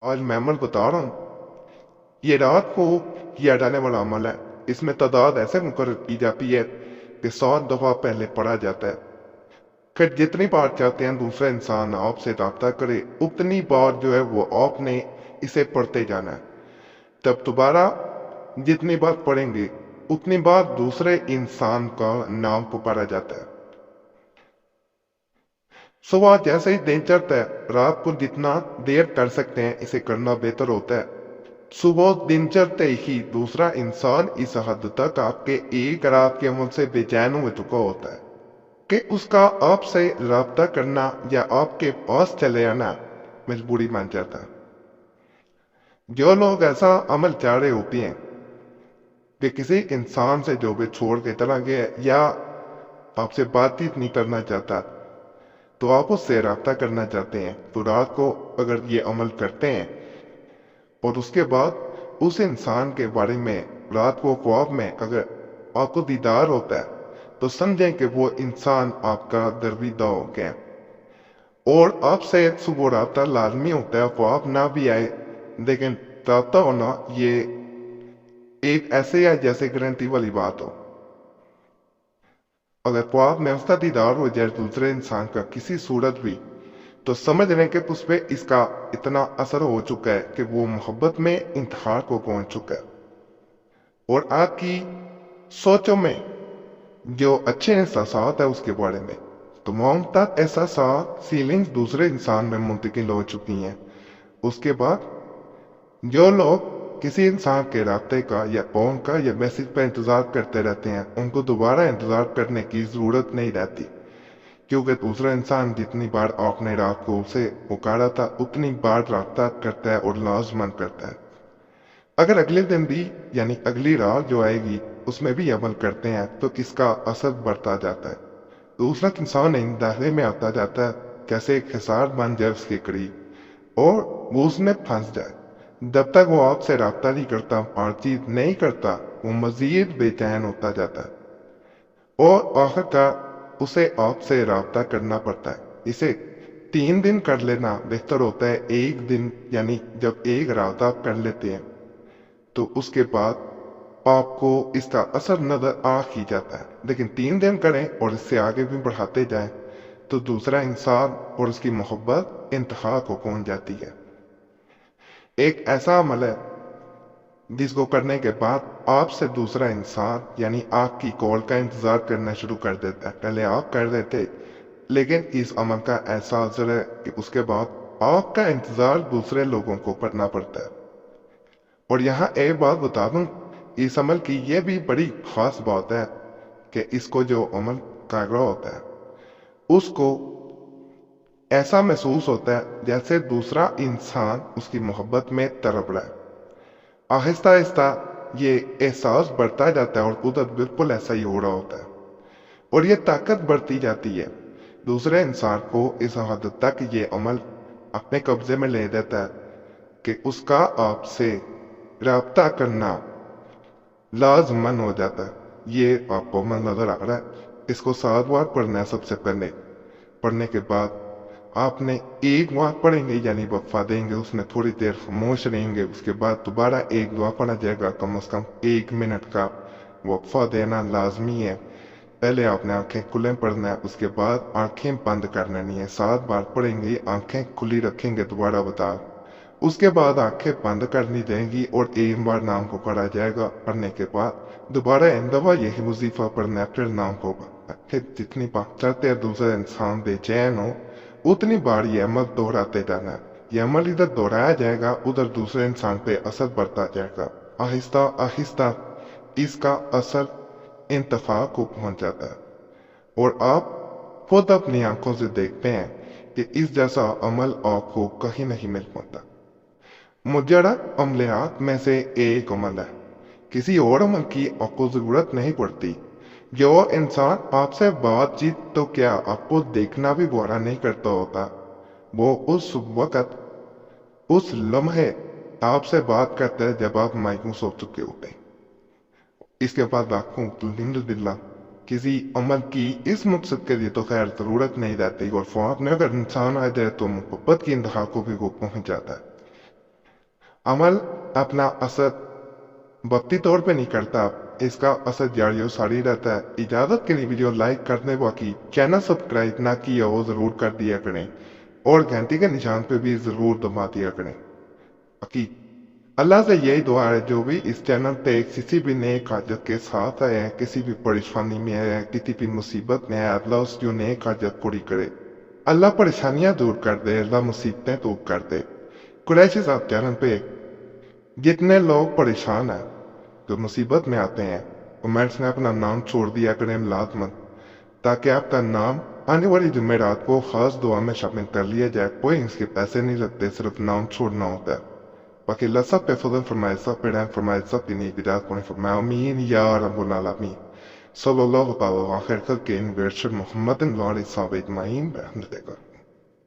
آج میں عمل بتا رہا ہوں، یہ رات کو کیا جانے والا عمل ہے۔ اس میں تعداد ایسے مقرر کی جاتی ہے کہ 100 دفعہ پہلے پڑھا جاتا ہے، پھر جتنی بار چاہتے ہیں دوسرا انسان آپ سے رابطہ کرے اتنی بار جو ہے وہ آپ نے اسے پڑھتے جانا ہے۔ تب دوبارہ جتنی بار پڑھیں گے اتنی بار دوسرے انسان کا نام پکارا جاتا ہے۔ صبح جیسے ہی دن چڑھتا ہے، رات کو جتنا دیر کر سکتے ہیں اسے کرنا بہتر ہوتا ہے۔ صبح دن چڑھتے ہی دوسرا انسان اس حد تک آپ کے ایک رات کے عمل سے بے چین ہو چکا ہوتا ہے کہ اس کا آپ سے رابطہ کرنا یا آپ کے پاس چلے آنا مجبوری مان جاتا ہے۔ جو لوگ ایسا عمل چاہ رہے ہوتے ہیں کہ کسی انسان سے جو بھی چھوڑ کے چلا گیا یا آپ سے بات چیت نہیں کرنا چاہتا تو آپ اس سے رابطہ کرنا چاہتے ہیں، تو رات کو اگر یہ عمل کرتے ہیں اور اس کے بعد اس انسان کے بارے میں رات کو خواب میں اگر آپ کو دیدار ہوتا ہے تو سمجھیں کہ وہ انسان آپ کا گرویدہ ہو گیا اور آپ سے صبح رابطہ لازمی ہوتا ہے، خواب نہ بھی آئے لیکن رابطہ ہونا یہ ایک ایسے ہے جیسے گارنٹی والی بات ہو۔ اگر خواب میں اس کا دیدار ہو جائے دوسرے انسان کا کسی صورت بھی تو سمجھ لیں کہ اس پہ اس کا اتنا اثر ہو چکا ہے کہ وہ محبت میں انتہا کو پہنچ چکا ہے، اور آپ کی سوچوں میں جو اچھے احساسات ہے اس کے بارے میں تمام تک احساسات فیلنگز دوسرے انسان میں منتقل ہو چکی ہیں۔ اس کے بعد جو لوگ کسی انسان کے رابطے کا یا فون کا یا میسج پہ انتظار کرتے رہتے ہیں ان کو دوبارہ انتظار کرنے کی ضرورت نہیں رہتی، کیونکہ دوسرا انسان جتنی بار آپ نے رات کو اسے پکارا تھا اتنی بار رابطہ کرتا ہے اور لازمن کرتا ہے۔ اگر اگلے دن بھی یعنی اگلی رات جو آئے گی اس میں بھی عمل کرتے ہیں تو اس کا اثر بڑھتا جاتا ہے، دوسرا انسان دائرے میں آتا جاتا ہے کیسے ایک حصار بن جائے اس کے قریب اور وہ اس میں پھنس جائے۔ جب تک وہ آپ سے رابطہ نہیں کرتا، بات چیت نہیں کرتا، وہ مزید بے چین ہوتا جاتا ہے اور آخر کار اسے آپ سے رابطہ کرنا پڑتا ہے۔ اسے 3 دن کر لینا بہتر ہوتا ہے ایک دن، یعنی جب ایک رات آپ کر لیتے ہیں تو اس کے بعد آپ کو اس کا اثر نظر آ ہی جاتا ہے، لیکن 3 دن کریں اور اس سے آگے بھی بڑھاتے جائیں تو دوسرا انسان اور اس کی محبت انتہا کو پہنچ جاتی ہے۔ ایک ایسا عمل ہے جس کو کرنے کے بعد آپ سے دوسرا انسان یعنی آپ کی کال کا انتظار کرنا شروع کر دیتا ہے۔ پہلے آپ کر رہے تھے لیکن اس عمل کا ایسا اثر ہے کہ اس کے بعد آپ کا انتظار دوسرے لوگوں کو کرنا پڑتا ہے۔ اور یہاں ایک بات بتا دوں، اس عمل کی یہ بھی بڑی خاص بات ہے کہ اس کو جو عمل کر رہا ہوتا ہے اس کو ایسا محسوس ہوتا ہے جیسے دوسرا انسان اس کی محبت میں تڑپ رہا ہے۔ آہستہ آہستہ یہ احساس بڑھتا جاتا ہے اور قدرت بالکل ایسا ہی ہو رہا ہوتا ہے اور یہ طاقت بڑھتی جاتی ہے۔ دوسرے انسان کو اس حد تک یہ عمل اپنے قبضے میں لے دیتا ہے کہ اس کا آپ سے رابطہ کرنا لازمن ہو جاتا ہے۔ یہ آپ کو عمل نظر آ رہا ہے، اس کو 7 بار پڑھنا ہے۔ سب سے پہلے پڑھنے کے بعد آپ نے ایک بار پڑھیں گے یعنی وقفہ دیں گے، اس میں تھوڑی دیر خاموش رہیں گے، اس کے بعد دوبارہ ایک دعا پڑھا جائے گا، کم از کم 1 منٹ کا وقفہ دینا لازمی ہے۔ پہلے آپ نے آنکھیں کھلے پڑھنا ہے، اس کے بعد آنکھیں بند کرنا نہیں ہے۔ 7 بار پڑھیں گے، آنکھیں کھلی رکھیں گے دوبارہ بتا، اس کے بعد آنکھیں بند کرنی جائیں گی اور 1 بار نام کو پڑھا جائے گا۔ پڑھنے کے بعد دوبارہ دفعہ یہی وظیفہ پڑھنا ہے، پھر نام کو پھر جتنی بار چاہتے ہیں دوسرا انسان بے چین ہو اتنی بار یہ عمل دہراتے جانا ہے۔ یہ عمل ادھر دہرایا جائے گا ادھر دوسرے انسان پہ اثر بڑھتا جائے گا، آہستہ آہستہ اس کا اثر انتہا کو پہنچ جاتا ہے اور آپ خود اپنی آنکھوں سے دیکھتے ہیں کہ اس جیسا عمل آپ کو کہیں نہیں مل پاتا۔ مجرد عملیات میں سے ایک عمل ہے، کسی اور عمل کی آپ کو ضرورت نہیں پڑتی۔ جو انسان آپ سے بات چیت تو کیا آپ کو دیکھنا بھی گوارا نہیں کرتا ہوتا، وہ اس وقت اس لمحے آپ سے بات کرتا ہے جب آپ مایوس ہو چکے ہوتے ہیں۔ اس کے بعد آنکھوں الحمدللہ کسی عمل کی اس مقصد کے لیے تو خیر ضرورت نہیں رہتی، اور خواب میں اگر انسان آ جائے تو محبت کی انتہا کو بھی وہ پہنچ جاتا ہے۔ عمل اپنا اثر وقتی طور پہ نہیں کرتا، اس کا اثر جاری و ساری رہتا ہے۔ اجازت کے لیے ویڈیو لائک کرنے باقی، چینل سبسکرائب نہ کیا ہو ضرور کر دیا کریں اور گھنٹی کے نشان پہ بھی ضرور دبا دیا کریں۔ باقی اللہ سے یہی دعا ہے جو بھی اس چینل پہ کسی بھی نیک حاجت کے ساتھ آئے ہیں، کسی بھی پریشانی میں آئے ہیں، کسی بھی مصیبت میں آئے، اللہ اس کی نیک حاجت پوری کرے، اللہ پریشانیاں دور کر دے، اللہ مصیبتیں دور کر دے۔ قریشی صاحب چینل پہ جتنے لوگ پریشان ہیں، جو مصیبت میں آتے ہیں، کمنٹس میں اپنا نام چھوڑ دیا کریں لازمن، تاکہ آپ کا نام آنے والی جمعرات کو خاص دعا میں شامل کر لیا جائے۔ کوئی اس کے پیسے نہیں لگتے، صرف نام چھوڑنا ہوتا ہے۔ باقی اللہ سب پہ فضل فرمائے، سب پہ رحم فرمائے، سب کی نیک بدعات پوری فرمائے، آمین یا رب العالمین۔ صلی اللہ تعالی علیہ خلق محمد وعلی صحابہ اجمعین برحمتہ۔